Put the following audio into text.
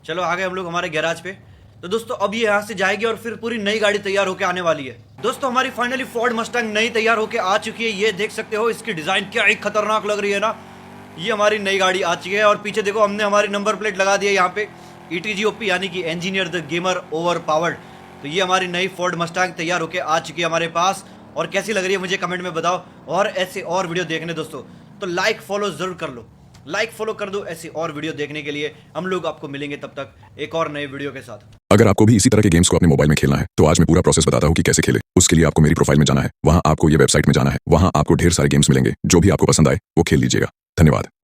चलो आ गए हम लोग हमारे गैराज पे। तो दोस्तों अब ये यहाँ से जाएगी और फिर पूरी नई गाड़ी तैयार होके आने वाली है। दोस्तों हमारी फाइनली फोर्ड मस्टैंग नई तैयार होके आ चुकी है। ये देख सकते हो इसकी डिजाइन क्या ही खतरनाक लग रही है ना। ये हमारी नई गाड़ी आ चुकी है और पीछे देखो हमने हमारी नंबर प्लेट लगा दी है यहाँ पे ETGOP यानी कि engineer the gamer over powered. तो ये हमारी नई फोर्ड मस्टैंग तैयार होके आ चुकी है हमारे पास। और कैसी लग रही है मुझे कमेंट में बताओ। और ऐसे और वीडियो देखने दोस्तों तो लाइक फॉलो जरूर कर लो, लाइक फॉलो कर दो ऐसी और वीडियो देखने के लिए। हम लोग आपको मिलेंगे तब तक एक और नए वीडियो के साथ। अगर आपको भी इसी तरह के गेम्स को अपने मोबाइल में खेलना है तो आज मैं पूरा प्रोसेस बताता हूँ कि कैसे खेले। उसके लिए आपको मेरी प्रोफाइल में जाना है, वहाँ आपको ये वेबसाइट में जाना है, वहाँ आपको ढेर सारे गेम्स मिलेंगे। जो भी आपको पसंद आए वो खेल लीजिएगा। धन्यवाद।